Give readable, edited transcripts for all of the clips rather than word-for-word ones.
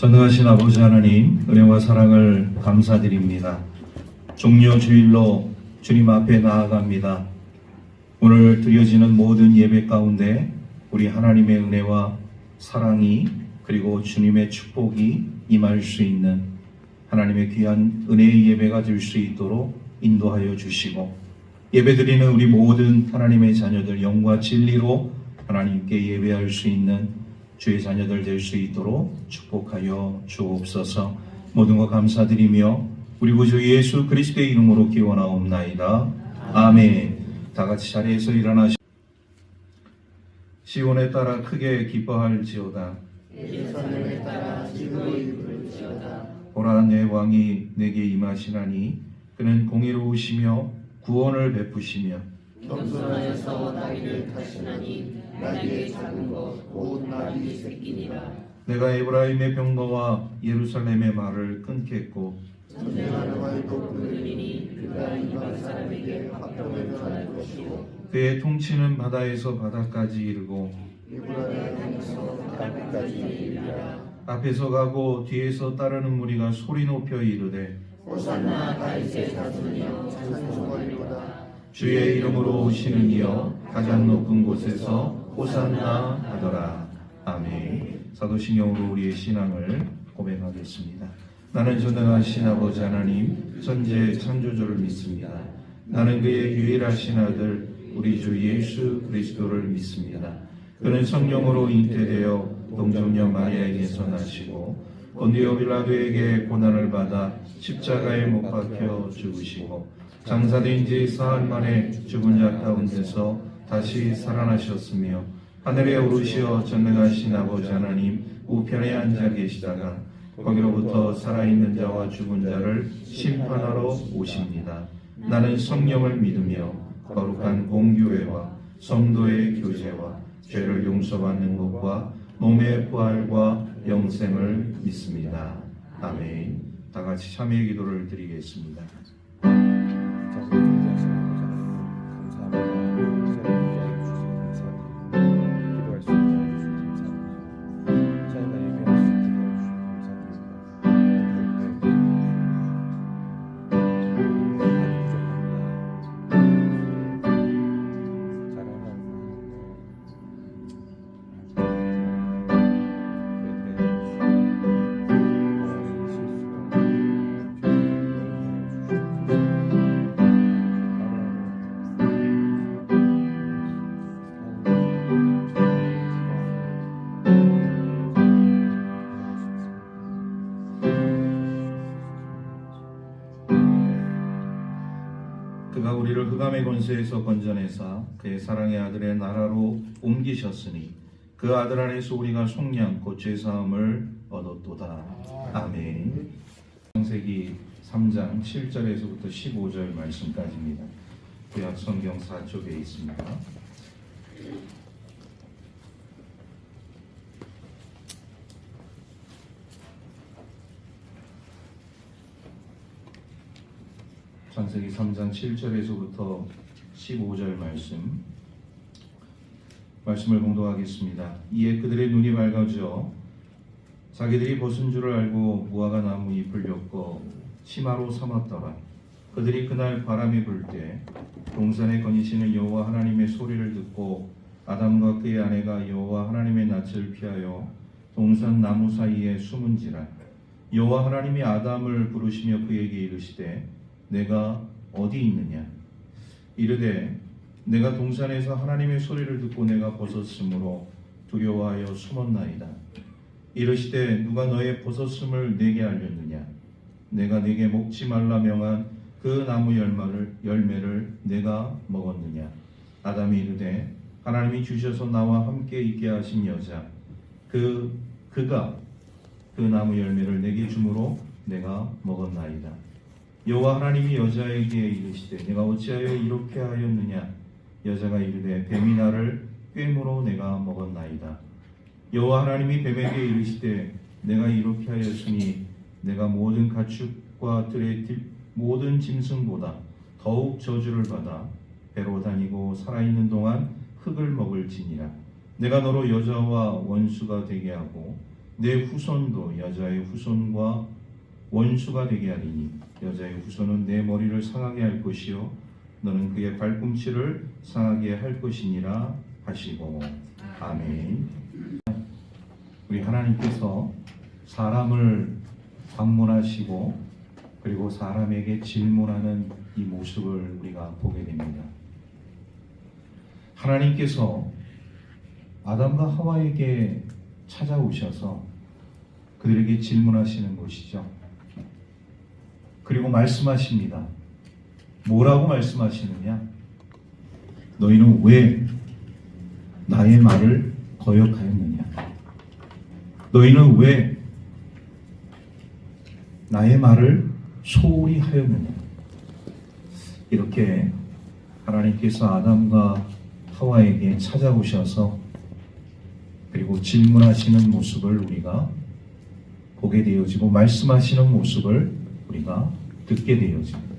전능하신 아버지 하나님, 은혜와 사랑을 감사드립니다. 종려 주일로 주님 앞에 나아갑니다. 오늘 드려지는 모든 예배 가운데 우리 하나님의 은혜와 사랑이 그리고 주님의 축복이 임할 수 있는 하나님의 귀한 은혜의 예배가 될 수 있도록 인도하여 주시고, 예배드리는 우리 모든 하나님의 자녀들 영과 진리로 하나님께 예배할 수 있는 주의 자녀들 될 수 있도록 축복하여 주옵소서. 모든 것 감사드리며 우리 구주 예수 그리스도의 이름으로 기원하옵나이다. 아멘. 다 같이 자리에서 일어나시. 시온에 따라 크게 기뻐할지어다. 예루살렘에 따라 즐거이 부를지어다. 보라, 내 왕이 내게 임하시나니 그는 공의로우시며 구원을 베푸시며 겸손하여서 나귀를 타시나니 나귀의 작은 것곧 나귀 새끼니라. 내가 에브라임의 병거와 예루살렘의 말을 끊겠고 전쟁하는 활도 부르리니 그가 이방 사람에게 합병을 전할 것이요 그의 통치는 바다에서 바다까지 이르고 유브라데 강에서 땅끝까지 이르리라. 앞에서 가고 뒤에서 따르는 무리가 소리 높여 이르되 호산나 다윗의 자손이여 찬송하리로다. 주의 이름으로 오시는 이여 가장 높은 곳에서 호산나 하더라. 아멘. 사도신경으로 우리의 신앙을 고백하겠습니다. 나는 전능하신 아버지 하나님 천지의 창조주를 믿습니다. 나는 그의 유일하신 아들 우리 주 예수 그리스도를 믿습니다. 그는 성령으로 잉태되어 동정녀 마리아에게서 나시고 본디오 빌라도에게 고난을 받아 십자가에 못 박혀 죽으시고 장사된 지 사흘 만에 죽은 자 가운데서 다시 살아나셨으며 하늘에 오르시어 전능하신 아버지 하나님 우편에 앉아 계시다가 거기로부터 살아있는 자와 죽은 자를 심판하러 오십니다. 나는 성령을 믿으며 거룩한 공교회와 성도의 교제와 죄를 용서받는 것과 몸의 부활과 영생을 믿습니다. 아멘. 다 같이 참회의 기도를 드리겠습니다. 그가 우리를 흑암의 권세에서 건져내사 그의 사랑의 아들의 나라로 옮기셨으니 그 아들 안에서 우리가 속량 곧 죄사함을 얻었도다. 아멘. 창세기 3장 7절에서부터 15절 말씀까지입니다. 구약 성경 4쪽에 있습니다. 창세기 3장 7절에서부터 15절 말씀을 봉독하겠습니다. 이에 그들의 눈이 밝아져 자기들이 벗은 줄을 알고 무화과 나무 잎을 엮어 치마로 삼았더라. 그들이 그날 바람이 불 때 동산에 거니시는 여호와 하나님의 소리를 듣고 아담과 그의 아내가 여호와 하나님의 낯을 피하여 동산 나무 사이에 숨은지라. 여호와 하나님이 아담을 부르시며 그에게 이르시되 내가 어디 있느냐? 이르되 내가 동산에서 하나님의 소리를 듣고 내가 벗었으므로 두려워하여 숨었나이다. 이르시되 누가 너의 벗었음을 내게 알렸느냐? 내가 네게 먹지 말라 명한 그 나무 열매를 내가 먹었느냐? 아담이 이르되 하나님이 주셔서 나와 함께 있게 하신 여자 그가 그 나무 열매를 내게 주므로 내가 먹었나이다. 여호와 하나님이 여자에게 이르시되 내가 어찌하여 이렇게 하였느냐? 여자가 이르되 뱀이 나를 꿰므로 내가 먹었나이다. 여호와 하나님이 뱀에게 이르시되 내가 이렇게 하였으니 내가 모든 가축과 들의 모든 짐승보다 더욱 저주를 받아 배로 다니고 살아있는 동안 흙을 먹을지니라. 내가 너로 여자와 원수가 되게 하고 내 후손도 여자의 후손과 원수가 되게 하리니 여자의 후손은 내 머리를 상하게 할 것이요 너는 그의 발꿈치를 상하게 할 것이니라 하시고 아멘. 우리 하나님께서 사람을 방문하시고 그리고 사람에게 질문하는 이 모습을 우리가 보게 됩니다. 하나님께서 아담과 하와에게 찾아오셔서 그들에게 질문하시는 것이죠. 그리고 말씀하십니다. 뭐라고 말씀하시느냐? 너희는 왜 나의 말을 거역하였느냐? 너희는 왜 나의 말을 소홀히 하였느냐? 이렇게 하나님께서 아담과 하와에게 찾아오셔서 그리고 질문하시는 모습을 우리가 보게 되어지고 말씀하시는 모습을 우리가 듣게 되어집니다.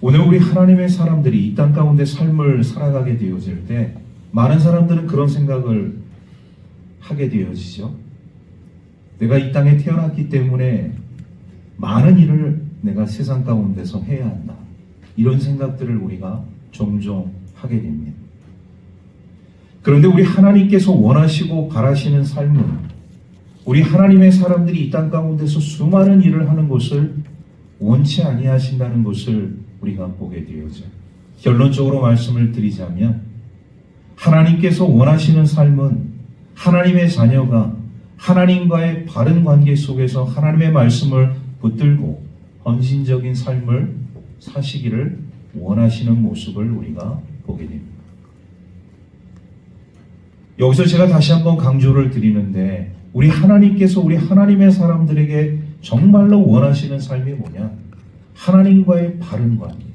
오늘 우리 하나님의 사람들이 이 땅 가운데 삶을 살아가게 되어질 때 많은 사람들은 그런 생각을 하게 되어지죠. 내가 이 땅에 태어났기 때문에 많은 일을 내가 세상 가운데서 해야 한다. 이런 생각들을 우리가 종종 하게 됩니다. 그런데 우리 하나님께서 원하시고 바라시는 삶은 우리 하나님의 사람들이 이 땅 가운데서 수많은 일을 하는 것을 원치 아니하신다는 것을 우리가 보게 되어져. 결론적으로 말씀을 드리자면 하나님께서 원하시는 삶은 하나님의 자녀가 하나님과의 바른 관계 속에서 하나님의 말씀을 붙들고 헌신적인 삶을 사시기를 원하시는 모습을 우리가 보게 됩니다. 여기서 제가 다시 한번 강조를 드리는데 우리 하나님께서 우리 하나님의 사람들에게 정말로 원하시는 삶이 뭐냐? 하나님과의 바른 관계.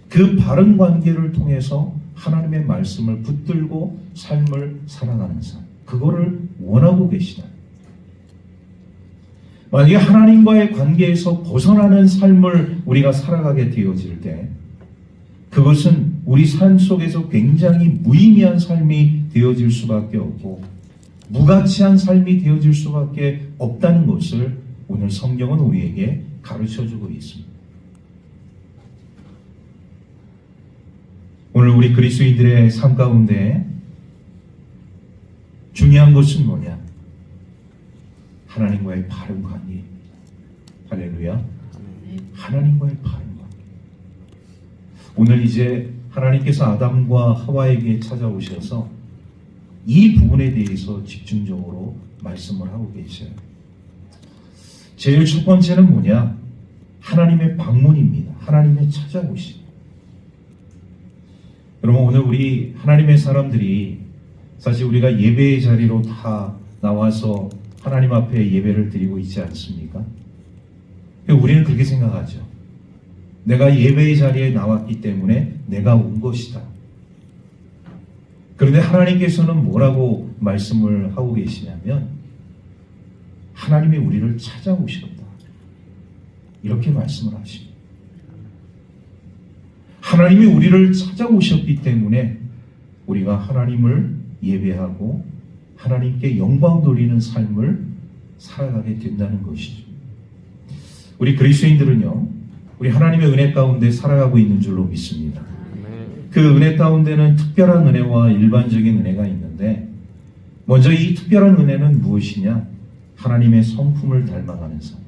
그 바른 관계를 통해서 하나님의 말씀을 붙들고 삶을 살아가는 삶. 그거를 원하고 계시다. 만약에 하나님과의 관계에서 벗어나는 삶을 우리가 살아가게 되어질 때 그것은 우리 삶 속에서 굉장히 무의미한 삶이 되어질 수밖에 없고 무가치한 삶이 되어질 수밖에 없다는 것을 오늘 성경은 우리에게 가르쳐주고 있습니다. 오늘 우리 그리스도인들의 삶 가운데 중요한 것은 뭐냐? 하나님과의 바른 관계. 할렐루야. 하나님과의 바른 관계. 오늘 이제 하나님께서 아담과 하와에게 찾아오셔서 이 부분에 대해서 집중적으로 말씀을 하고 계셔요. 제일 첫 번째는 뭐냐? 하나님의 방문입니다. 하나님의 찾아오심. 여러분 오늘 우리 하나님의 사람들이 사실 우리가 예배의 자리로 다 나와서 하나님 앞에 예배를 드리고 있지 않습니까? 우리는 그렇게 생각하죠. 내가 예배의 자리에 나왔기 때문에 내가 온 것이다. 그런데 하나님께서는 뭐라고 말씀을 하고 계시냐면 하나님이 우리를 찾아오셨다. 이렇게 말씀을 하십니다. 하나님이 우리를 찾아오셨기 때문에 우리가 하나님을 예배하고 하나님께 영광 돌리는 삶을 살아가게 된다는 것이죠. 우리 그리스도인들은요, 우리 하나님의 은혜 가운데 살아가고 있는 줄로 믿습니다. 그 은혜 가운데는 특별한 은혜와 일반적인 은혜가 있는데 먼저 이 특별한 은혜는 무엇이냐? 하나님의 성품을 닮아가는 삶.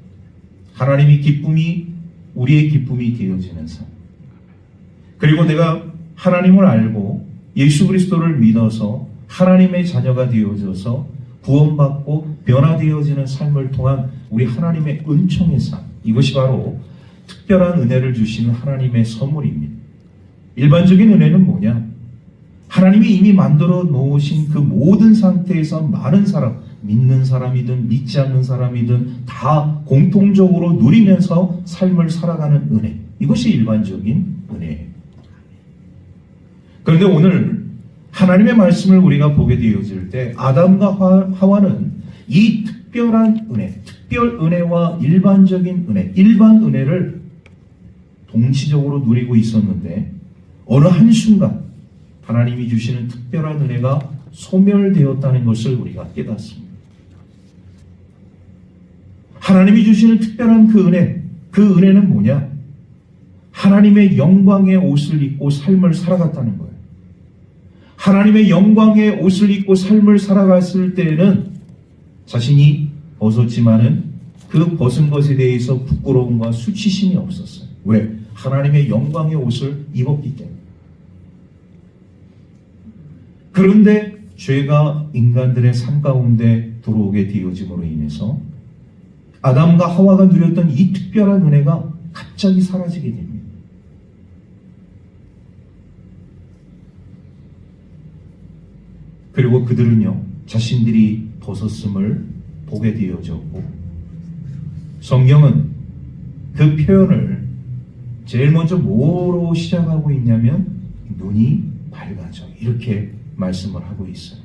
하나님의 기쁨이 우리의 기쁨이 되어지는 삶. 그리고 내가 하나님을 알고 예수 그리스도를 믿어서 하나님의 자녀가 되어져서 구원받고 변화되어지는 삶을 통한 우리 하나님의 은총의 삶. 이것이 바로 특별한 은혜를 주시는 하나님의 선물입니다. 일반적인 은혜는 뭐냐? 하나님이 이미 만들어 놓으신 그 모든 상태에서 많은 사람, 믿는 사람이든 믿지 않는 사람이든 다 공통적으로 누리면서 삶을 살아가는 은혜. 이것이 일반적인 은혜예요. 그런데 오늘 하나님의 말씀을 우리가 보게 되어질 때 아담과 하와는 이 특별한 은혜, 특별 은혜와 일반적인 은혜, 일반 은혜를 동시적으로 누리고 있었는데 어느 한순간 하나님이 주시는 특별한 은혜가 소멸되었다는 것을 우리가 깨닫습니다. 하나님이 주시는 특별한 그 은혜는 뭐냐? 하나님의 영광의 옷을 입고 삶을 살아갔다는 거예요. 하나님의 영광의 옷을 입고 삶을 살아갔을 때에는 자신이 벗었지만은 그 벗은 것에 대해서 부끄러움과 수치심이 없었어요. 왜? 하나님의 영광의 옷을 입었기 때문에. 그런데 죄가 인간들의 삶 가운데 들어오게 되어짐으로 인해서 아담과 하와가 누렸던 이 특별한 은혜가 갑자기 사라지게 됩니다. 그리고 그들은요, 자신들이 벗었음을 보게 되어졌고, 성경은 그 표현을 제일 먼저 뭐로 시작하고 있냐면 눈이 밝아져, 이렇게 말씀을 하고 있어요.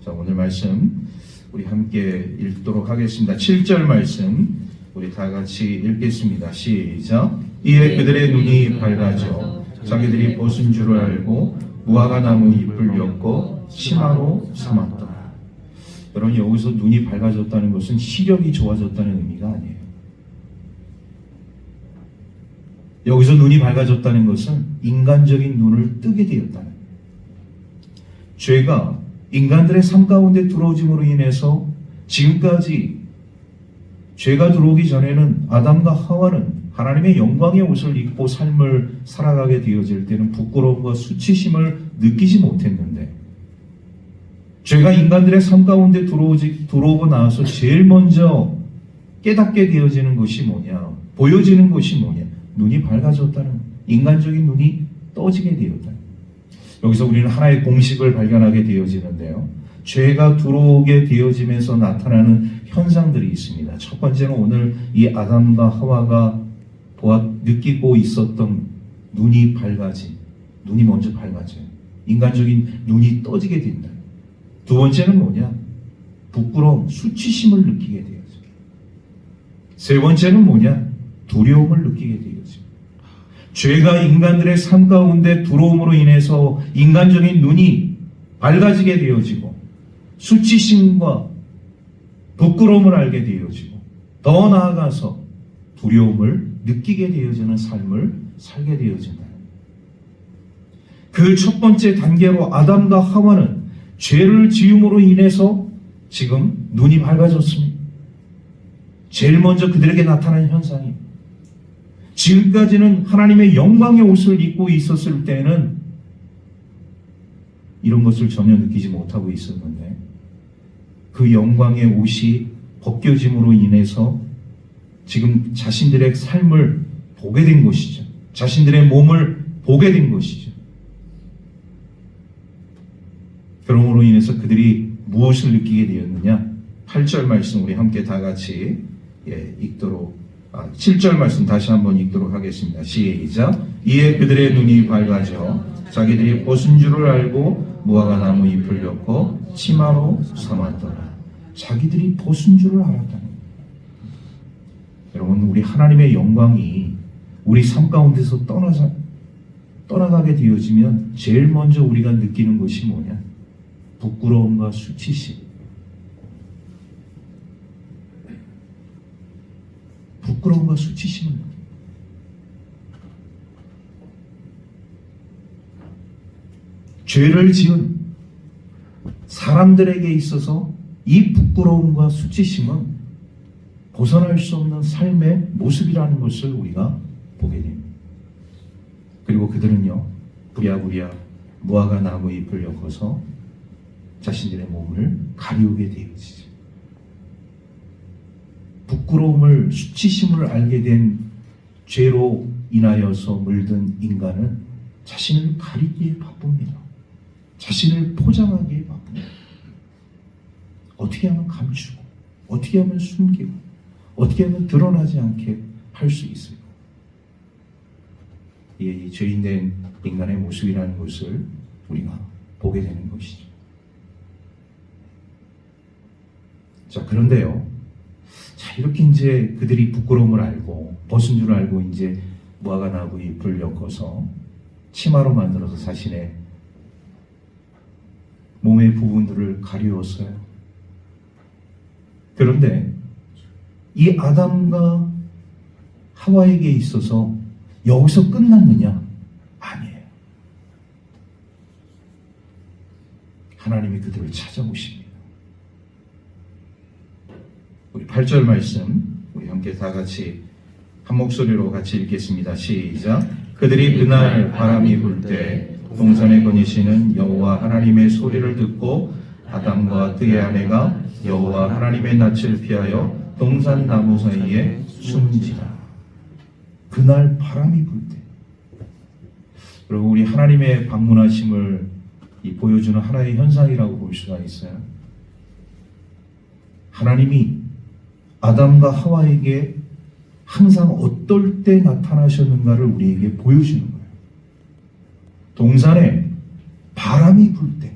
자, 오늘 말씀 우리 함께 읽도록 하겠습니다. 7절 말씀 우리 다 같이 읽겠습니다. 시작. 이에 그들의 눈이 밝아져 자기들이 벗은 줄을 알고 무화과 나무 잎을 엮어 치마로 삼았더라. 여러분, 여기서 눈이 밝아졌다는 것은 시력이 좋아졌다는 의미가 아니에요. 여기서 눈이 밝아졌다는 것은 인간적인 눈을 뜨게 되었다는 거예요. 죄가 인간들의 삶 가운데 들어오짐으로 인해서 지금까지 죄가 들어오기 전에는 아담과 하와는 하나님의 영광의 옷을 입고 삶을 살아가게 되어질 때는 부끄러움과 수치심을 느끼지 못했는데, 죄가 인간들의 삶 가운데 들어오고 나서 제일 먼저 깨닫게 되어지는 것이 뭐냐, 보여지는 것이 뭐냐, 눈이 밝아졌다는, 인간적인 눈이 떠지게 되었다. 여기서 우리는 하나의 공식을 발견하게 되어지는데요, 죄가 들어오게 되어지면서 나타나는 현상들이 있습니다. 첫 번째는 오늘 이 아담과 하와가 느끼고 있었던 눈이 밝아진, 눈이 먼저 밝아져요. 인간적인 눈이 떠지게 된다. 두 번째는 뭐냐? 부끄러움, 수치심을 느끼게 되어져요. 세 번째는 뭐냐? 두려움을 느끼게 되어져요. 죄가 인간들의 삶 가운데 들어옴으로 인해서 인간적인 눈이 밝아지게 되어지고 수치심과 부끄러움을 알게 되어지고 더 나아가서 두려움을 느끼게 되어지는 삶을 살게 되어진다. 그 첫 번째 단계로 아담과 하와는 죄를 지음으로 인해서 지금 눈이 밝아졌습니다. 제일 먼저 그들에게 나타난 현상이, 지금까지는 하나님의 영광의 옷을 입고 있었을 때는 이런 것을 전혀 느끼지 못하고 있었는데, 그 영광의 옷이 벗겨짐으로 인해서 지금 자신들의 삶을 보게 된 것이죠. 자신들의 몸을 보게 된 것이죠. 그러므로 인해서 그들이 무엇을 느끼게 되었느냐? 8절 말씀 우리 함께 다 같이 읽도록, 7절 말씀 다시 한번 읽도록 하겠습니다. 시작. 이에 그들의 눈이 밝아져 자기들이 벗은 줄을 알고 무화과 나무 잎을 엮어 치마로 삼았더라. 자기들이 벗은 줄을 알았다는 거예요. 여러분, 우리 하나님의 영광이 우리 삶 가운데서 떠나가게 되어지면 제일 먼저 우리가 느끼는 것이 뭐냐? 부끄러움과 수치심. 부끄러움과 수치심을 느낍니다. 죄를 지은 사람들에게 있어서 이 부끄러움과 수치심은 벗어날 수 없는 삶의 모습이라는 것을 우리가 보게 됩니다. 그리고 그들은요, 부랴부랴 무화과 나무 잎을 엮어서 자신들의 몸을 가리우게 되어지죠. 부끄러움을, 수치심을 알게 된 죄로 인하여서 물든 인간은 자신을 가리기에 바쁩니다. 자신을 포장하기에 바쁩니다. 어떻게 하면 감추고, 어떻게 하면 숨기고, 어떻게 하면 드러나지 않게 할 수 있을까? 이 죄인된 인간의 모습이라는 것을 우리가 보게 되는 것이죠. 자, 그런데요, 자, 이렇게 이제 그들이 부끄러움을 알고 벗은 줄 알고 이제 무화과 나무 잎을 엮어서 치마로 만들어서 자신의 몸의 부분들을 가리웠어요. 그런데 이 아담과 하와에게 있어서 여기서 끝났느냐? 아니에요. 하나님이 그들을 찾아오십니다. 우리 8절 말씀 우리 함께 다 같이 한 목소리로 같이 읽겠습니다. 시작. 그들이 그날 바람이 불 때 동산에 거니시는 여호와 하나님의 소리를 듣고 아담과 그의 아내가 여호와 하나님의 낯을 피하여 동산 나무 사이에 숨지라. 그날 바람이 불 때. 여러분, 우리 하나님의 방문하심을 보여주는 하나의 현상이라고 볼 수가 있어요. 하나님이 아담과 하와에게 항상 어떨 때 나타나셨는가를 우리에게 보여주는 거예요. 동산에 바람이 불 때,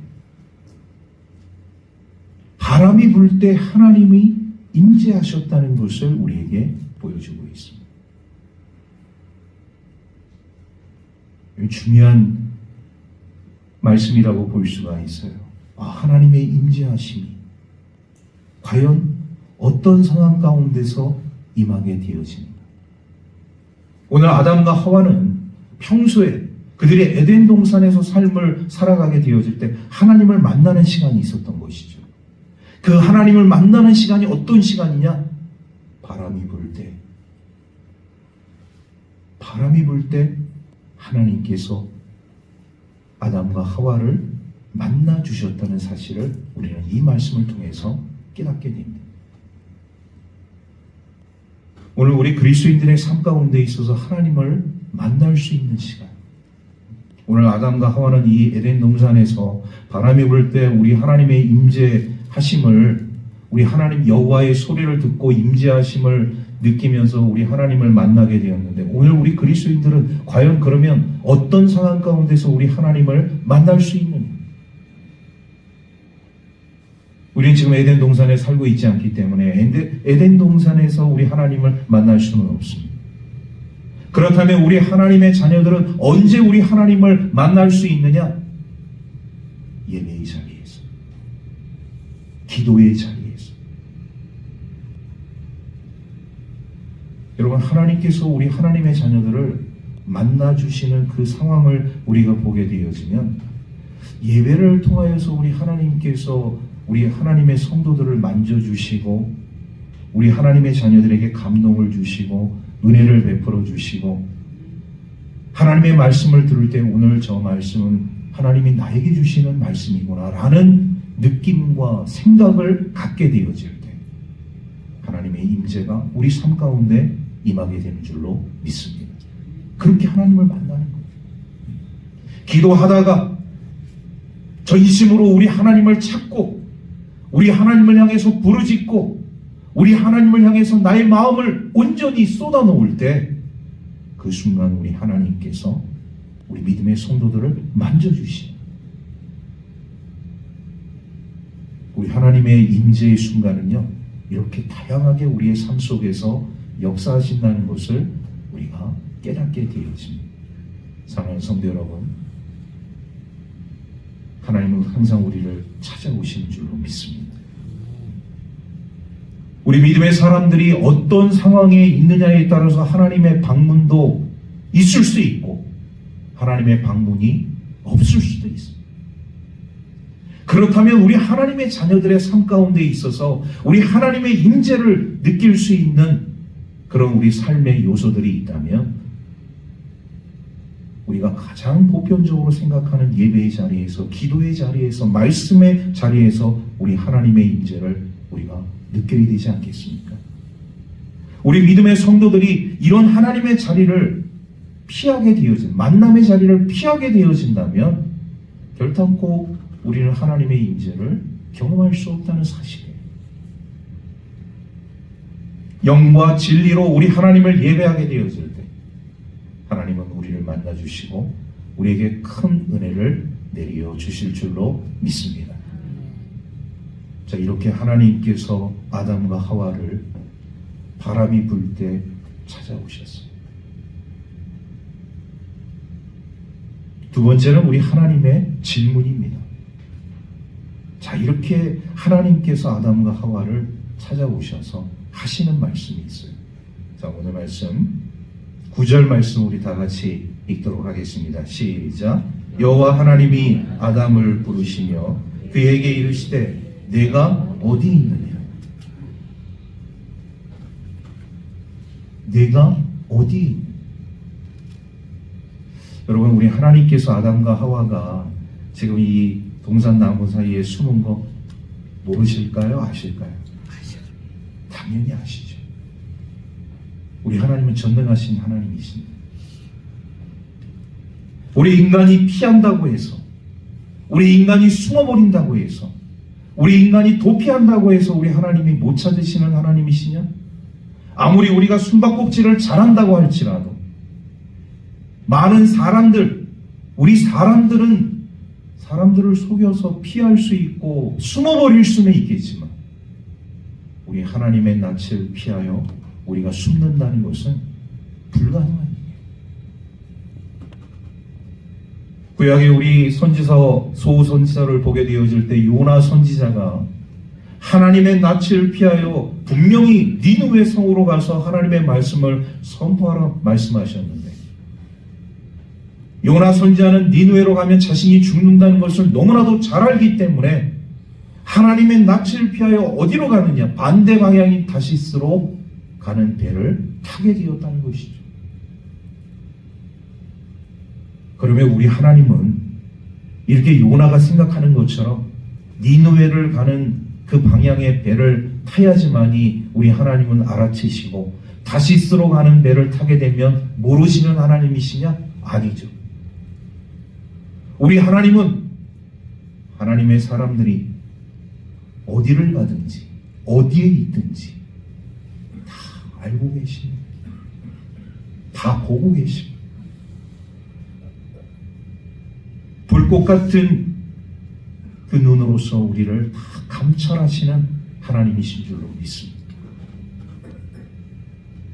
바람이 불 때 하나님이 임재하셨다는 것을 우리에게 보여주고 있습니다. 중요한 말씀이라고 볼 수가 있어요. 하나님의 임재하심이 과연 어떤 상황 가운데서 임하게 되어집니다. 오늘 아담과 하와는 평소에 그들이 에덴 동산에서 삶을 살아가게 되어질 때 하나님을 만나는 시간이 있었던 것이죠. 그 하나님을 만나는 시간이 어떤 시간이냐? 바람이 불 때. 바람이 불 때 하나님께서 아담과 하와를 만나 주셨다는 사실을 우리는 이 말씀을 통해서 깨닫게 됩니다. 오늘 우리 그리스도인들의 삶 가운데 있어서 하나님을 만날 수 있는 시간. 오늘 아담과 하와는 이 에덴 동산에서 바람이 불 때 우리 하나님의 임재하심을, 우리 하나님 여호와의 소리를 듣고 임재하심을 느끼면서 우리 하나님을 만나게 되었는데, 오늘 우리 그리스도인들은 과연 그러면 어떤 상황 가운데서 우리 하나님을 만날 수 있느냐? 우리는 지금 에덴 동산에 살고 있지 않기 때문에 에덴 동산에서 우리 하나님을 만날 수는 없습니다. 그렇다면 우리 하나님의 자녀들은 언제 우리 하나님을 만날 수 있느냐? 예배의 자리에서, 기도의 자리에서. 여러분, 하나님께서 우리 하나님의 자녀들을 만나주시는 그 상황을 우리가 보게 되어지면 예배를 통하여서 우리 하나님께서 우리 하나님의 성도들을 만져주시고 우리 하나님의 자녀들에게 감동을 주시고 은혜를 베풀어 주시고, 하나님의 말씀을 들을 때 오늘 저 말씀은 하나님이 나에게 주시는 말씀이구나 라는 느낌과 생각을 갖게 되어질 때 하나님의 임재가 우리 삶 가운데 임하게 되는 줄로 믿습니다. 그렇게 하나님을 만나는 거예요. 기도하다가 전심으로 우리 하나님을 찾고 우리 하나님을 향해서 부르짖고 우리 하나님을 향해서 나의 마음을 온전히 쏟아놓을 때 그 순간 우리 하나님께서 우리 믿음의 성도들을 만져주시고 우리 하나님의 임재의 순간은요, 이렇게 다양하게 우리의 삶 속에서 역사하신다는 것을 우리가 깨닫게 되어집니다. 사랑하는 성도 여러분, 하나님은 항상 우리를 찾아오시는 줄로 믿습니다. 우리 믿음의 사람들이 어떤 상황에 있느냐에 따라서 하나님의 방문도 있을 수 있고 하나님의 방문이 없을 수도 있습니다. 그렇다면 우리 하나님의 자녀들의 삶 가운데 있어서 우리 하나님의 임재를 느낄 수 있는 그런 우리 삶의 요소들이 있다면 우리가 가장 보편적으로 생각하는 예배의 자리에서, 기도의 자리에서, 말씀의 자리에서 우리 하나님의 임재를 우리가 느껴야 되지 않겠습니까? 우리 믿음의 성도들이 이런 하나님의 자리를 피하게 되어진, 만남의 자리를 피하게 되어진다면 결단코 우리는 하나님의 임재를 경험할 수 없다는 사실이에요. 영과 진리로 우리 하나님을 예배하게 되어질 때 하나님은 우리를 만나주시고 우리에게 큰 은혜를 내려 주실 줄로 믿습니다. 자, 이렇게 하나님께서 아담과 하와를 바람이 불 때 찾아오셨어요. 두 번째는 우리 하나님의 질문입니다. 자, 이렇게 하나님께서 아담과 하와를 찾아오셔서 하시는 말씀이 있어요. 자, 오늘 말씀 9절 말씀 우리 다 같이 읽도록 하겠습니다. 시작. 여호와 하나님이 아담을 부르시며 그에게 이르시되 내가 어디 있느냐? 내가 어디 있느냐? 여러분, 우리 하나님께서 아담과 하와가 지금 이 동산나무 사이에 숨은 거 모르실까요? 아실까요? 당연히 아시죠. 우리 하나님은 전능하신 하나님이십니다. 우리 인간이 피한다고 해서, 우리 인간이 숨어버린다고 해서, 우리 인간이 도피한다고 해서 우리 하나님이 못 찾으시는 하나님이시냐? 아무리 우리가 숨바꼭질을 잘한다고 할지라도 많은 사람들, 우리 사람들을 속여서 피할 수 있고 숨어버릴 수는 있겠지만 우리 하나님의 낯을 피하여 우리가 숨는다는 것은 불가능한 일이에요. 구약에 우리 선지서, 소선지서를 보게 되어질 때 요나 선지자가 하나님의 낯을 피하여 분명히 니느웨 성으로 가서 하나님의 말씀을 선포하라 말씀하셨는데, 요나 선지자는 니느웨로 가면 자신이 죽는다는 것을 너무나도 잘 알기 때문에 하나님의 낯을 피하여 어디로 가느냐? 반대 방향인 다시스로 가는 배를 타게 되었다는 것이죠. 그러면 우리 하나님은 이렇게 요나가 생각하는 것처럼 니느웨를 가는 그 방향의 배를 타야지만이 우리 하나님은 알아채시고 다시스로 가는 배를 타게 되면 모르시는 하나님이시냐? 아니죠. 우리 하나님은 하나님의 사람들이 어디를 가든지 어디에 있든지 다 알고 계십니다. 다 보고 계십니다. 불꽃 같은 그 눈으로서 우리를 다 감찰하시는 하나님이신 줄로 믿습니다.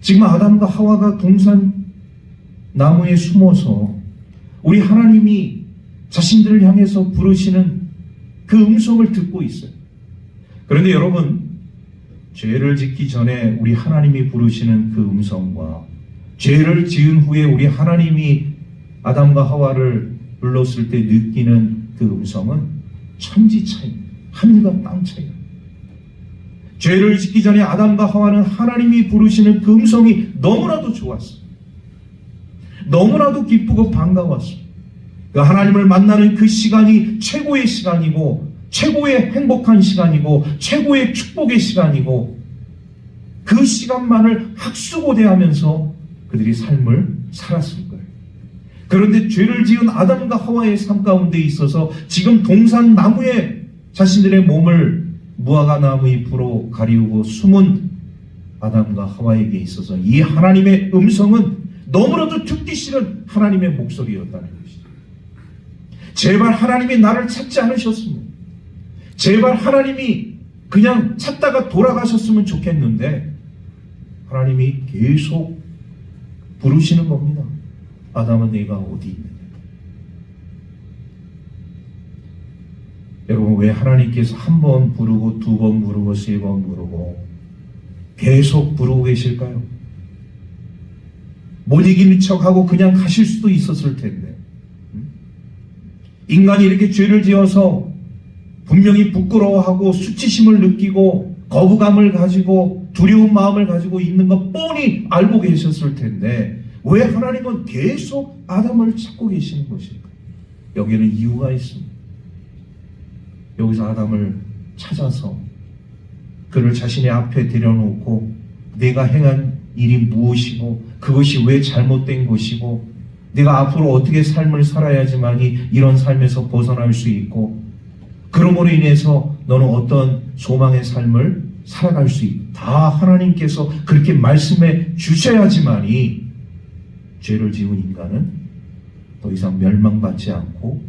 지금 아담과 하와가 동산 나무에 숨어서 우리 하나님이 자신들을 향해서 부르시는 그 음성을 듣고 있어요. 그런데 여러분, 죄를 짓기 전에 우리 하나님이 부르시는 그 음성과 죄를 지은 후에 우리 하나님이 아담과 하와를 불렀을 때 느끼는 그 음성은 천지 차이입니다. 하늘과 땅 차이입니다. 죄를 짓기 전에 아담과 하와는 하나님이 부르시는 그 음성이 너무나도 좋았어요. 너무나도 기쁘고 반가웠어요. 그 하나님을 만나는 그 시간이 최고의 시간이고 최고의 행복한 시간이고 최고의 축복의 시간이고 그 시간만을 학수고대하면서 그들이 삶을 살았을 거예요. 그런데 죄를 지은 아담과 하와의 삶 가운데 있어서 지금 동산 나무에 자신들의 몸을 무화과 나무 잎으로 가리우고 숨은 아담과 하와에게 있어서 이 하나님의 음성은 너무나도 듣기 싫은 하나님의 목소리였다는 것이죠. 제발 하나님이 나를 찾지 않으셨으면, 제발 하나님이 그냥 찾다가 돌아가셨으면 좋겠는데 하나님이 계속 부르시는 겁니다. 아담아, 내가 어디 있느냐? 여러분, 왜 하나님께서 한 번 부르고 두 번 부르고 세 번 부르고 계속 부르고 계실까요? 못 이기는 척하고 그냥 가실 수도 있었을 텐데, 인간이 이렇게 죄를 지어서 분명히 부끄러워하고 수치심을 느끼고 거부감을 가지고 두려운 마음을 가지고 있는 것 뻔히 알고 계셨을 텐데 왜 하나님은 계속 아담을 찾고 계시는 것일까요? 여기에는 이유가 있습니다. 여기서 아담을 찾아서 그를 자신의 앞에 데려놓고 내가 행한 일이 무엇이고 그것이 왜 잘못된 것이고 내가 앞으로 어떻게 삶을 살아야지만이 이런 삶에서 벗어날 수 있고 그러므로 인해서 너는 어떤 소망의 삶을 살아갈 수 있다. 다 하나님께서 그렇게 말씀해 주셔야지만이 죄를 지은 인간은 더 이상 멸망받지 않고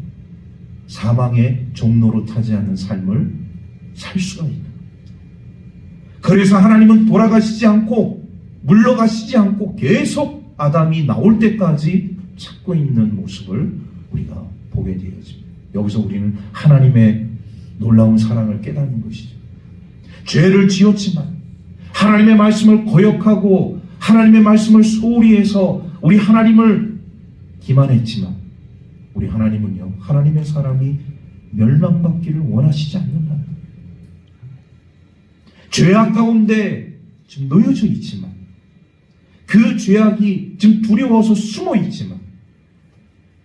사망의 종로로 타지 않는 삶을 살 수가 있는 거예요. 그래서 하나님은 돌아가시지 않고 물러가시지 않고 계속 아담이 나올 때까지 찾고 있는 모습을 우리가 보게 되어집니다. 여기서 우리는 하나님의 놀라운 사랑을 깨닫는 것이죠. 죄를 지었지만 하나님의 말씀을 거역하고 하나님의 말씀을 소홀히 해서 우리 하나님을 기만했지만 우리 하나님은요, 하나님의 사람이 멸망받기를 원하시지 않는다. 죄악 가운데 지금 놓여져 있지만 그 죄악이 지금 두려워서 숨어 있지만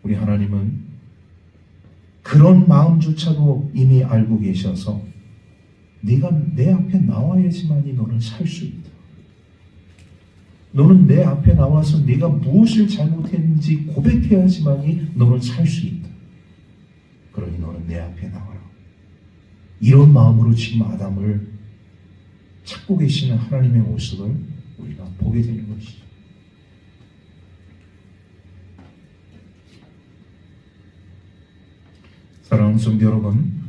우리 하나님은 그런 마음조차도 이미 알고 계셔서 네가 내 앞에 나와야지만이 너는 살 수 있다. 너는 내 앞에 나와서 네가 무엇을 잘못했는지 고백해야지만이 너는 살 수 있다. 그러니 너는 내 앞에 나와라. 이런 마음으로 지금 아담을 찾고 계시는 하나님의 모습을 우리가 보게 되는 것이죠. 사랑하는 성도 여러분,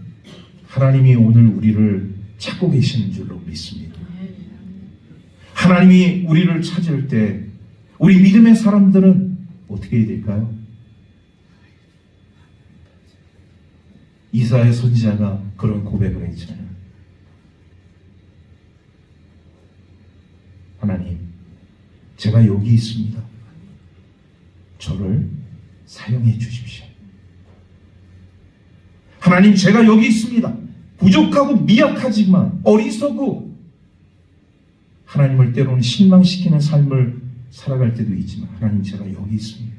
하나님이 오늘 우리를 찾고 계시는 줄로 믿습니다. 하나님이 우리를 찾을 때 우리 믿음의 사람들은 어떻게 해야 될까요? 이사야 선지자가 그런 고백을 했잖아요. 하나님, 제가 여기 있습니다. 저를 사용해 주십시오. 하나님, 제가 여기 있습니다. 부족하고 미약하지만 어리석고 하나님을 때로는 실망시키는 삶을 살아갈 때도 있지만 하나님, 제가 여기 있습니다.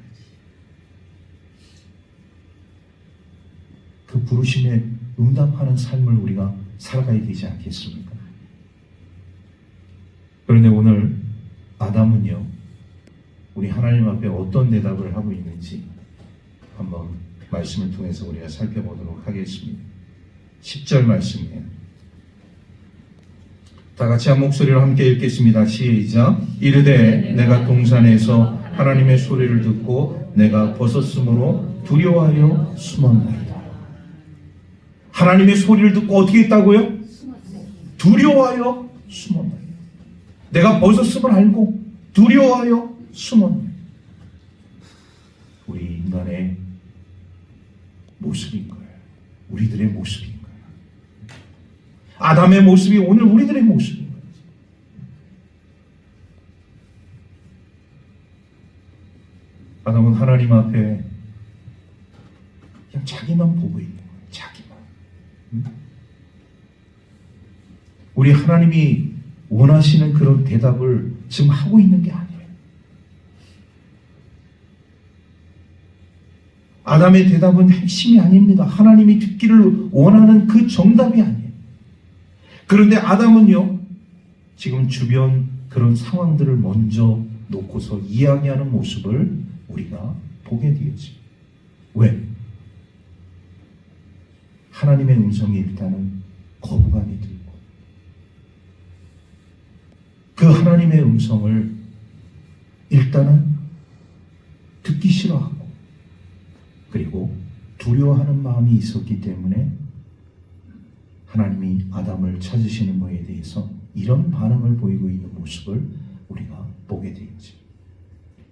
그 부르심에 응답하는 삶을 우리가 살아가야 되지 않겠습니까? 그런데 오늘 아담은요, 우리 하나님 앞에 어떤 대답을 하고 있는지 한번 말씀을 통해서 우리가 살펴보도록 하겠습니다. 10절 말씀이에요. 다 같이 한 목소리로 함께 읽겠습니다. 시작. 이르되 내가 동산에서 하나님의 소리를 듣고 내가 벗었으므로 두려워하여 숨었나이다. 하나님의 소리를 듣고 어떻게 했다고요? 두려워하여 숨었나이다. 내가 벗었음을 알고 두려워하여 숨었나이다. 우리 인간의 모습인 거예요. 우리들의 모습인 거예요. 아담의 모습이 오늘 우리들의 모습인 거예요. 아담은 하나님 앞에 그냥 자기만 보고 있는 거예요. 자기만. 우리 하나님이 원하시는 그런 대답을 지금 하고 있는 게 아니에요. 아담의 대답은 핵심이 아닙니다. 하나님이 듣기를 원하는 그 정답이 아니에요. 그런데 아담은요, 지금 주변 그런 상황들을 먼저 놓고서 이야기하는 모습을 우리가 보게 되겠죠. 왜? 하나님의 음성이 일단은 거부감이 들고 그 하나님의 음성을 일단은 듣기 싫어하고 그리고 두려워하는 마음이 있었기 때문에 하나님이 아담을 찾으시는 것에 대해서 이런 반응을 보이고 있는 모습을 우리가 보게 되겠죠.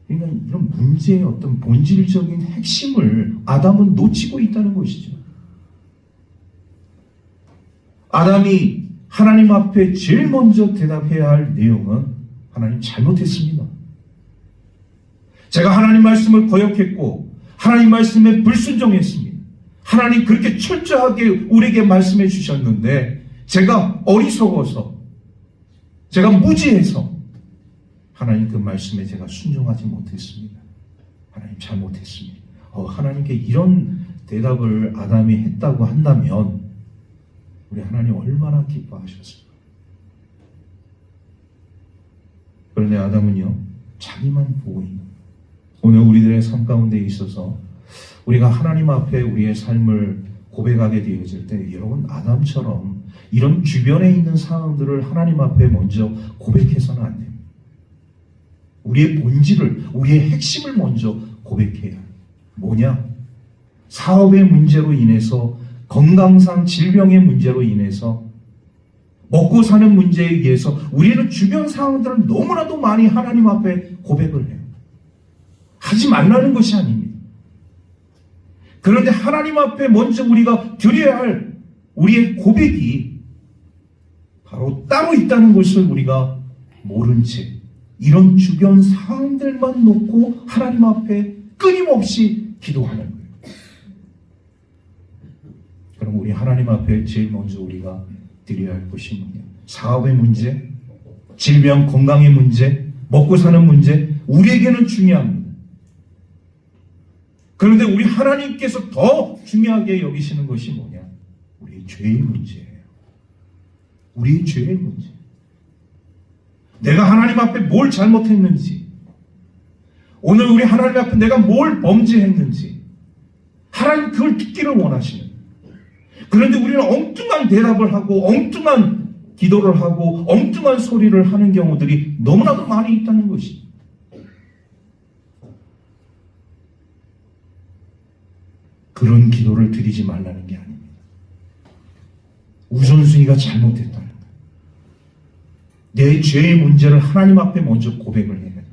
그러니까 이런 문제의 어떤 본질적인 핵심을 아담은 놓치고 있다는 것이죠. 아담이 하나님 앞에 제일 먼저 대답해야 할 내용은 하나님 잘못했습니다. 제가 하나님 말씀을 거역했고 하나님 말씀에 불순종했습니다. 하나님 그렇게 철저하게 우리에게 말씀해 주셨는데 제가 어리석어서 제가 무지해서 하나님 그 말씀에 제가 순종하지 못했습니다. 하나님 잘못했습니다. 하나님께 이런 대답을 아담이 했다고 한다면 우리 하나님 얼마나 기뻐하셨을까. 그런데 아담은요, 자기만 보고 있는 거예요. 오늘 우리들의 삶 가운데 있어서 우리가 하나님 앞에 우리의 삶을 고백하게 되어질 때 여러분 아담처럼 이런 주변에 있는 상황들을 하나님 앞에 먼저 고백해서는 안 됩니다. 우리의 본질을, 우리의 핵심을 먼저 고백해야 해요. 뭐냐? 사업의 문제로 인해서, 건강상 질병의 문제로 인해서, 먹고 사는 문제에 의해서 우리는 주변 상황들을 너무나도 많이 하나님 앞에 고백을 해요. 하지 말라는 것이 아닙니다. 그런데 하나님 앞에 먼저 우리가 드려야 할 우리의 고백이 바로 따로 있다는 것을 우리가 모른 채 이런 주변 상황들만 놓고 하나님 앞에 끊임없이 기도하는 거예요. 그럼 우리 하나님 앞에 제일 먼저 우리가 드려야 할 것이 뭐냐? 사업의 문제, 질병, 건강의 문제, 먹고 사는 문제, 우리에게는 중요합니다. 그런데 우리 하나님께서 더 중요하게 여기시는 것이 뭐냐? 우리의 죄의 문제예요. 우리의 죄의 문제. 내가 하나님 앞에 뭘 잘못했는지, 오늘 우리 하나님 앞에 내가 뭘 범죄했는지, 하나님 그걸 듣기를 원하시는 거예요. 그런데 우리는 엉뚱한 대답을 하고 엉뚱한 기도를 하고 엉뚱한 소리를 하는 경우들이 너무나도 많이 있다는 것이. 그런 기도를 드리지 말라는 게 아닙니다. 우선순위가 잘못됐다는 거예요. 내 죄의 문제를 하나님 앞에 먼저 고백을 해야 돼요.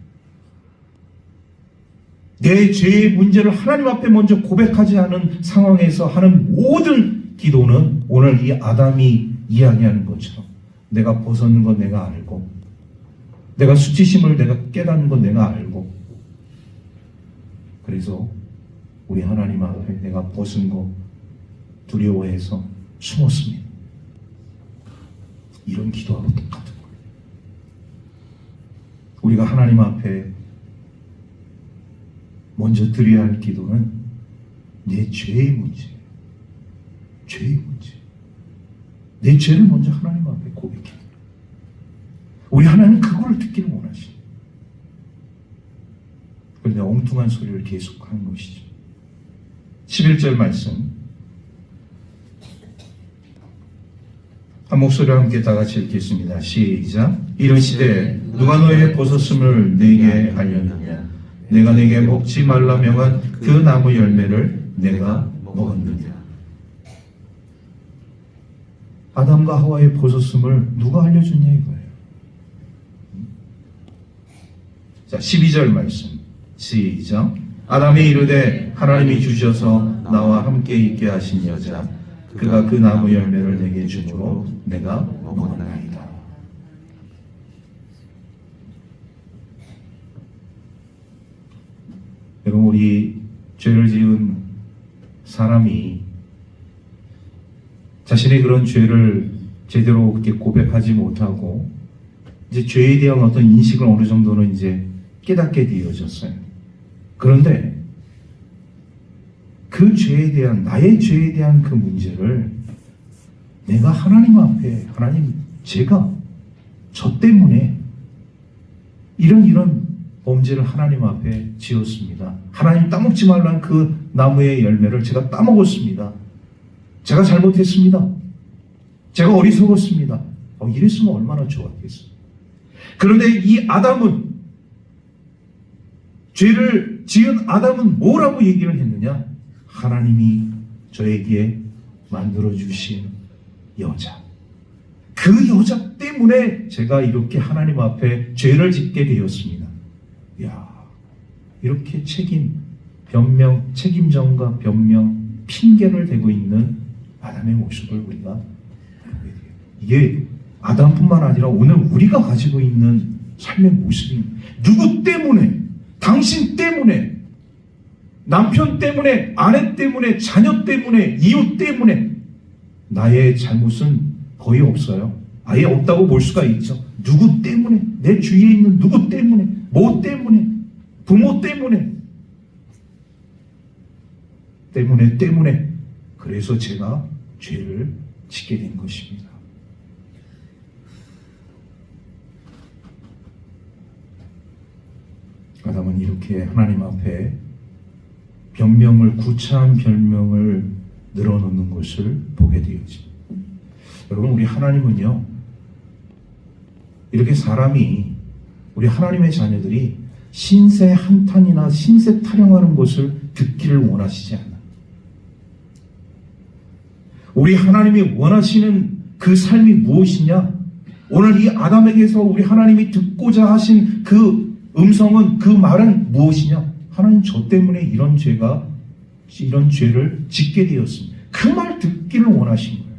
내 죄의 문제를 하나님 앞에 먼저 고백하지 않은 상황에서 하는 모든 기도는 오늘 이 아담이 이야기하는 것처럼 내가 벗었는 건 내가 알고, 내가 수치심을 내가 깨닫는 건 내가 알고, 그래서 우리 하나님 앞에 내가 벗은 거 두려워해서 숨었습니다. 이런 기도하고 똑같은 거예요. 우리가 하나님 앞에 먼저 드려야 할 기도는 내 죄의 문제예요. 죄의 문제. 내 죄를 먼저 하나님 앞에 고백해요. 우리 하나님은 그거를 듣기를 원하시죠. 그런데 엉뚱한 소리를 계속하는 것이죠. 11절 말씀 한 목소리와 함께 다 같이 읽겠습니다. 시작. 이르시되 누가 너의 벗었음을 내게 알렸느냐? 내가 내게 먹지 말라 명한 그 나무 열매를 내가 먹었느냐? 아담과 하와의 벗었음을 누가 알려줬냐 이거예요. 자, 12절 말씀 시작. 아담이 이르되 하나님이 주셔서 나와 함께 있게 하신 여자 그가 그 나무 열매를 내게 주므로 내가 먹었나이다. 여러분, 우리 죄를 지은 사람이 자신의 그런 죄를 제대로 그렇게 고백하지 못하고 이제 죄에 대한 어떤 인식을 어느 정도는 이제 깨닫게 되어졌어요. 그런데 그 죄에 대한, 나의 죄에 대한 그 문제를 내가 하나님 앞에, 하나님, 제가 저 때문에 이런 범죄를 하나님 앞에 지었습니다. 하나님 따먹지 말라는 그 나무의 열매를 제가 따먹었습니다. 제가 잘못했습니다. 제가 어리석었습니다. 이랬으면 얼마나 좋았겠어요. 그런데 이 아담은, 죄를 지은 아담은 뭐라고 얘기를 했느냐? 하나님이 저에게 만들어주신 여자. 그 여자 때문에 제가 이렇게 하나님 앞에 죄를 짓게 되었습니다. 이야, 이렇게 책임전과 변명, 핑계를 대고 있는 아담의 모습을 우리가 보게 돼요. 이게 아담뿐만 아니라 오늘 우리가 가지고 있는 삶의 모습입니다. 누구 때문에, 당신 때문에, 남편 때문에, 아내 때문에, 자녀 때문에, 이웃 때문에 나의 잘못은 거의 없어요. 아예 없다고 볼 수가 있죠. 누구 때문에, 내 주위에 있는 누구 때문에, 뭐 때문에, 부모 때문에, 그래서 제가 죄를 짓게 된 것입니다. 아담은 이렇게 하나님 앞에 구차한 변명을 늘어놓는 것을 보게 되었죠. 여러분, 우리 하나님은요, 이렇게 사람이, 우리 하나님의 자녀들이 신세 한탄이나 신세 타령하는 것을 듣기를 원하시지 않아요. 우리 하나님이 원하시는 그 삶이 무엇이냐? 오늘 이 아담에게서 우리 하나님이 듣고자 하신 그 음성은, 그 말은 무엇이냐? 하나님, 저 때문에 이런 죄를 짓게 되었습니다. 그 말 듣기를 원하신 거예요.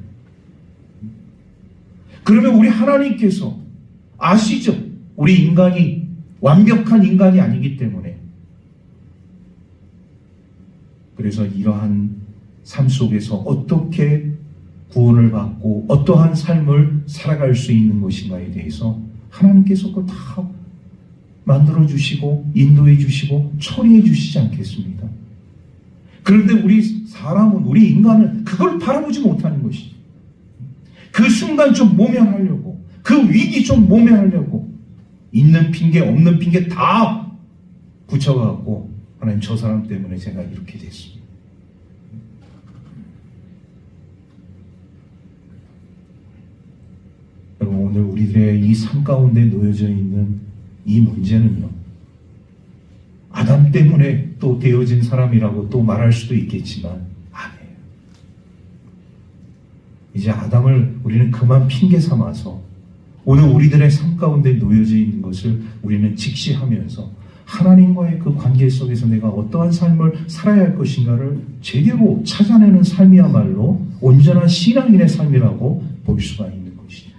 그러면 우리 하나님께서 아시죠? 우리 인간이 완벽한 인간이 아니기 때문에. 그래서 이러한 삶 속에서 어떻게 구원을 받고 어떠한 삶을 살아갈 수 있는 것인가에 대해서 하나님께서 그거 다 만들어 주시고 인도해 주시고 처리해 주시지 않겠습니까? 그런데 우리 사람은, 우리 인간은 그걸 바라보지 못하는 것이죠. 그 순간 좀 모면하려고, 그 위기 좀 모면하려고 있는 핑계 없는 핑계 다 붙여갖고 하나님, 저 사람 때문에 제가 이렇게 됐습니다. 여러분, 오늘 우리들의 이 삶 가운데 놓여져 있는 이 문제는요, 아담 때문에 또 되어진 사람이라고 또 말할 수도 있겠지만 아니에요. 이제 아담을 우리는 그만 핑계 삼아서 오늘 우리들의 삶 가운데 놓여져 있는 것을 우리는 직시하면서 하나님과의 그 관계 속에서 내가 어떠한 삶을 살아야 할 것인가를 제대로 찾아내는 삶이야말로 온전한 신앙인의 삶이라고 볼 수가 있는 것이죠.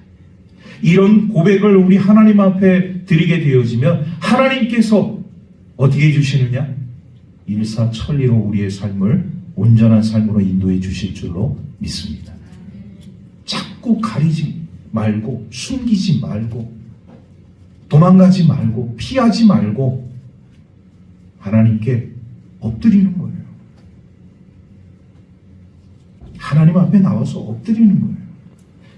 이런 고백을 우리 하나님 앞에 드리게 되어지면 하나님께서 어떻게 해주시느냐? 일사천리로 우리의 삶을 온전한 삶으로 인도해 주실 줄로 믿습니다. 자꾸 가리지 말고, 숨기지 말고, 도망가지 말고, 피하지 말고 하나님께 엎드리는 거예요. 하나님 앞에 나와서 엎드리는 거예요.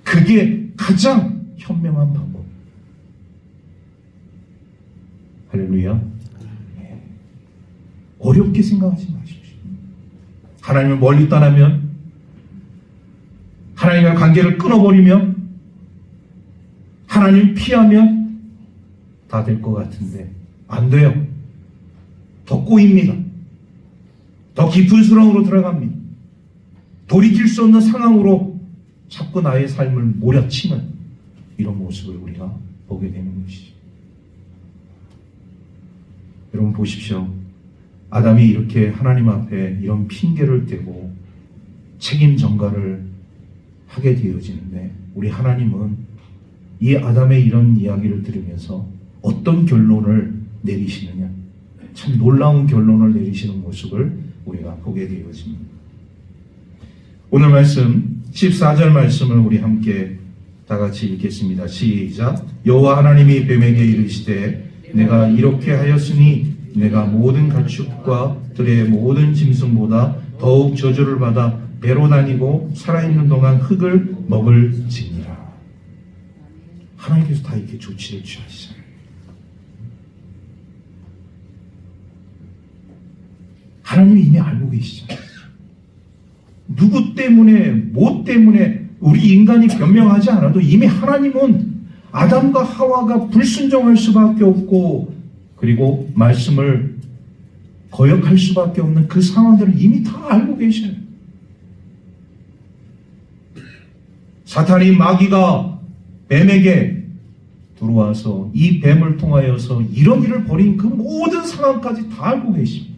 그게 가장 현명한 방법. 할렐루야. 어렵게 생각하지 마십시오. 하나님을 멀리 떠나면, 하나님과 관계를 끊어버리면, 하나님 피하면 다 될 것 같은데 안 돼요. 더 꼬입니다. 더 깊은 수렁으로 들어갑니다. 돌이킬 수 없는 상황으로 자꾸 나의 삶을 몰아치는 이런 모습을 우리가 보게 되는 것이죠. 여러분 보십시오. 아담이 이렇게 하나님 앞에 이런 핑계를 대고 책임 전가를 하게 되어지는데, 우리 하나님은 이 아담의 이런 이야기를 들으면서 어떤 결론을 내리시느냐, 참 놀라운 결론을 내리시는 모습을 우리가 보게 되어집니다. 오늘 말씀 14절 말씀을 우리 함께 다 같이 읽겠습니다. 시작. 여호와 하나님이 뱀에게 이르시되 내가 이렇게 하였으니 내가 모든 가축과 들의 모든 짐승보다 더욱 저주를 받아 배로 다니고 살아있는 동안 흙을 먹을지니라. 하나님께서 다 이렇게 조치를 취하시잖아요. 하나님이 이미 알고 계시잖아요. 누구 때문에, 뭐 때문에 우리 인간이 변명하지 않아도 이미 하나님은 아담과 하와가 불순종할 수밖에 없고, 그리고 말씀을 거역할 수밖에 없는 그 상황들을 이미 다 알고 계셔요. 사탄이, 마귀가 뱀에게 들어와서 이 뱀을 통하여서 이런 일을 벌인 그 모든 상황까지 다 알고 계십니다.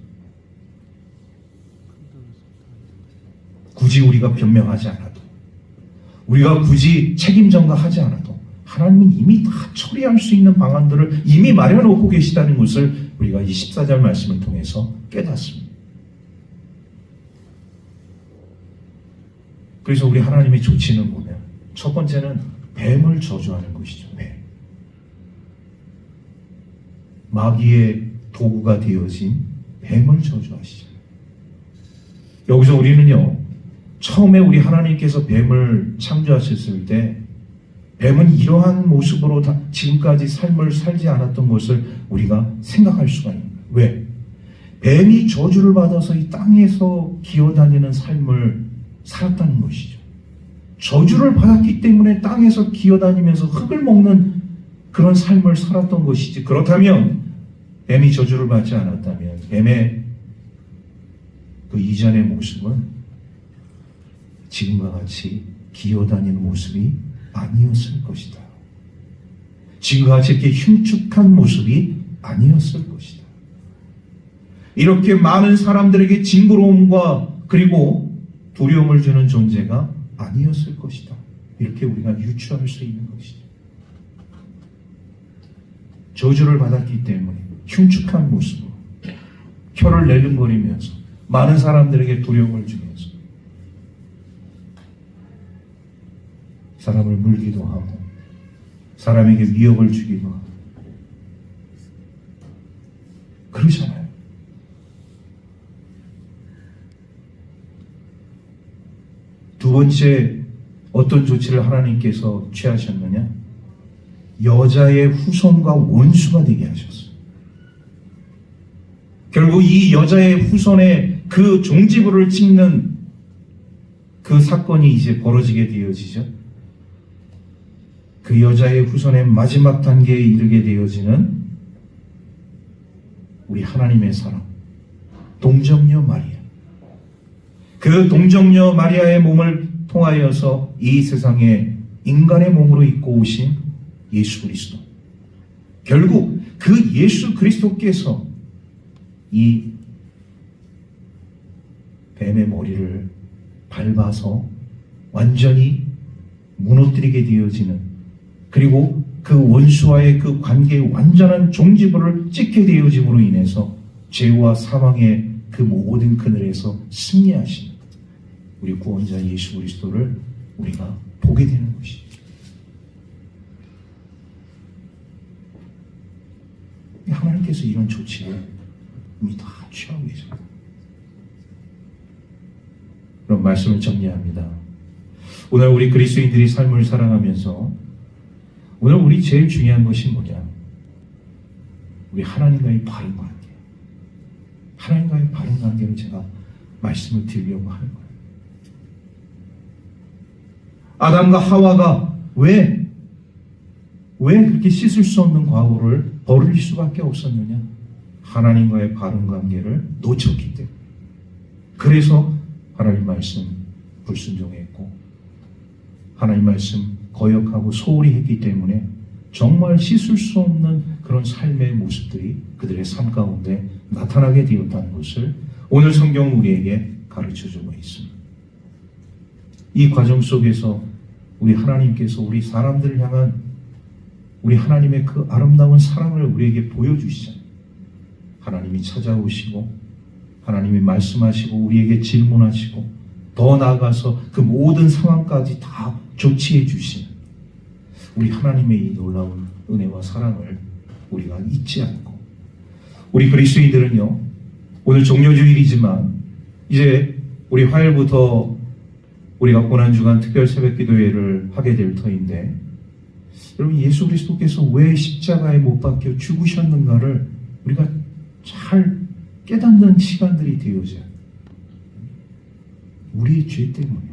굳이 우리가 변명하지 않아도, 우리가 굳이 책임 전가하지 않아도 하나님은 이미 다 처리할 수 있는 방안들을 이미 마련하고 계시다는 것을 우리가 이 14절 말씀을 통해서 깨닫습니다. 그래서 우리 하나님의 조치는 뭐냐? 첫 번째는 뱀을 저주하는 것이죠. 뱀. 마귀의 도구가 되어진 뱀을 저주하시죠. 여기서 우리는요, 처음에 우리 하나님께서 뱀을 창조하셨을 때 뱀은 이러한 모습으로 지금까지 삶을 살지 않았던 것을 우리가 생각할 수가 있는 거예요. 왜? 뱀이 저주를 받아서 이 땅에서 기어다니는 삶을 살았다는 것이죠. 저주를 받았기 때문에 땅에서 기어다니면서 흙을 먹는 그런 삶을 살았던 것이지, 그렇다면 뱀이 저주를 받지 않았다면 뱀의 그 이전의 모습은 지금과 같이 기어다니는 모습이 아니었을 것이다. 지금과 같이 이렇게 흉측한 모습이 아니었을 것이다. 이렇게 많은 사람들에게 징그러움과 그리고 두려움을 주는 존재가 아니었을 것이다. 이렇게 우리가 유추할 수 있는 것이죠. 저주를 받았기 때문에 흉측한 모습으로 혀를 내름거리면서 많은 사람들에게 두려움을 주면서 사람을 물기도 하고 사람에게 위협을 주기도 하고 그러잖아요. 두 번째 어떤 조치를 하나님께서 취하셨느냐? 여자의 후손과 원수가 되게 하셨어요. 결국 이 여자의 후손의 그 종지부를 찍는 그 사건이 이제 벌어지게 되어지죠. 그 여자의 후손의 마지막 단계에 이르게 되어지는 우리 하나님의 사랑, 동정녀 마리아. 그 동정녀 마리아의 몸을 통하여서 이 세상에 인간의 몸으로 입고 오신 예수 그리스도. 결국 그 예수 그리스도께서 이 뱀의 머리를 밟아서 완전히 무너뜨리게 되어지는, 그리고 그 원수와의 그 관계의 완전한 종지부를 찍게 되어짐으로 인해서 죄와 사망의 그 모든 그늘에서 승리하신 우리 구원자 예수 그리스도를 우리가 보게 되는 것이죠. 하나님께서 이런 조치를 이미 다 취하고 계십니다. 그럼 말씀을 정리합니다. 오늘 우리 그리스도인들이 삶을 살아가면서 오늘 우리 제일 중요한 것이 뭐냐? 우리 하나님과의 바른 관계. 하나님과의 바른 관계를 제가 말씀을 드리려고 하는 거예요. 아담과 하와가 왜 그렇게 씻을 수 없는 과오를 벌일 수밖에 없었느냐? 하나님과의 바른 관계를 놓쳤기 때문에. 그래서 하나님 말씀 불순종했고 하나님 말씀 거역하고 소홀히 했기 때문에 정말 씻을 수 없는 그런 삶의 모습들이 그들의 삶 가운데 나타나게 되었다는 것을 오늘 성경은 우리에게 가르쳐주고 있습니다. 이 과정 속에서 우리 하나님께서 우리 사람들을 향한 우리 하나님의 그 아름다운 사랑을 우리에게 보여주시잖아요. 하나님이 찾아오시고 하나님이 말씀하시고 우리에게 질문하시고 더 나아가서 그 모든 상황까지 다 조치해 주시는 우리 하나님의 이 놀라운 은혜와 사랑을 우리가 잊지 않고, 우리 그리스도인들은요, 오늘 종료주일이지만 이제 우리 화요일부터 우리가 고난주간 특별 새벽기도회를 하게 될 터인데, 여러분 예수 그리스도께서 왜 십자가에 못 박혀 죽으셨는가를 우리가 잘 깨닫는 시간들이 되어져요. 우리의 죄 때문에,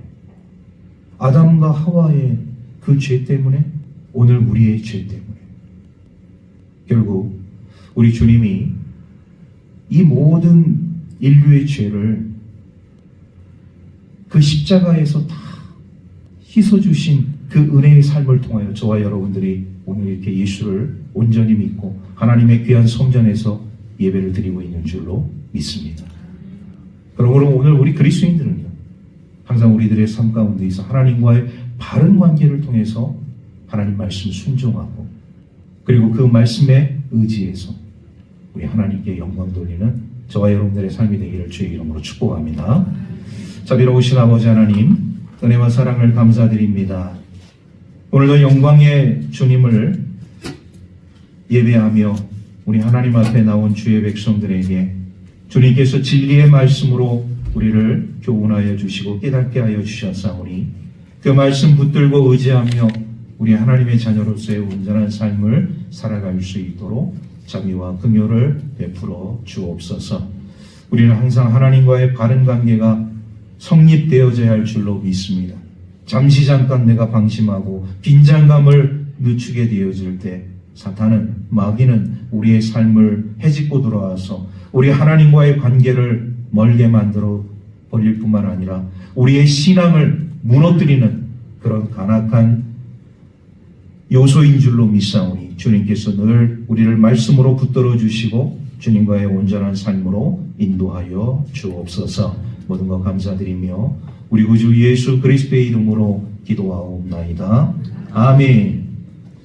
아담과 하와의 그 죄 때문에, 오늘 우리의 죄 때문에. 결국 우리 주님이 이 모든 인류의 죄를 그 십자가에서 다 씻어주신 그 은혜의 삶을 통하여 저와 여러분들이 오늘 이렇게 예수를 온전히 믿고 하나님의 귀한 성전에서 예배를 드리고 있는 줄로 믿습니다. 그러므로 오늘 우리 그리스도인들은요, 항상 우리들의 삶 가운데에서 하나님과의 바른 관계를 통해서 하나님 말씀 순종하고, 그리고 그 말씀에 의지해서 우리 하나님께 영광 돌리는 저와 여러분들의 삶이 되기를 주의 이름으로 축복합니다. 자비로우신 아버지 하나님, 은혜와 사랑을 감사드립니다. 오늘도 영광의 주님을 예배하며 우리 하나님 앞에 나온 주의 백성들에게 주님께서 진리의 말씀으로 우리를 교훈하여 주시고 깨닫게 하여 주셨사오니 그 말씀 붙들고 의지하며 우리 하나님의 자녀로서의 온전한 삶을 살아갈 수 있도록 자비와 긍휼을 베풀어 주옵소서. 우리는 항상 하나님과의 바른 관계가 성립되어져야 할 줄로 믿습니다. 잠시 잠깐 내가 방심하고 긴장감을 늦추게 되어질 때 사탄은, 마귀는 우리의 삶을 헤집고 들어와서 우리 하나님과의 관계를 멀게 만들어 버릴 뿐만 아니라 우리의 신앙을 무너뜨리는 그런 간악한 요소인 줄로 믿사오니 주님께서 늘 우리를 말씀으로 붙들어 주시고 주님과의 온전한 삶으로 인도하여 주옵소서. 모든 것 감사드리며 우리 구주 예수 그리스도의 이름으로 기도하옵나이다. 아멘.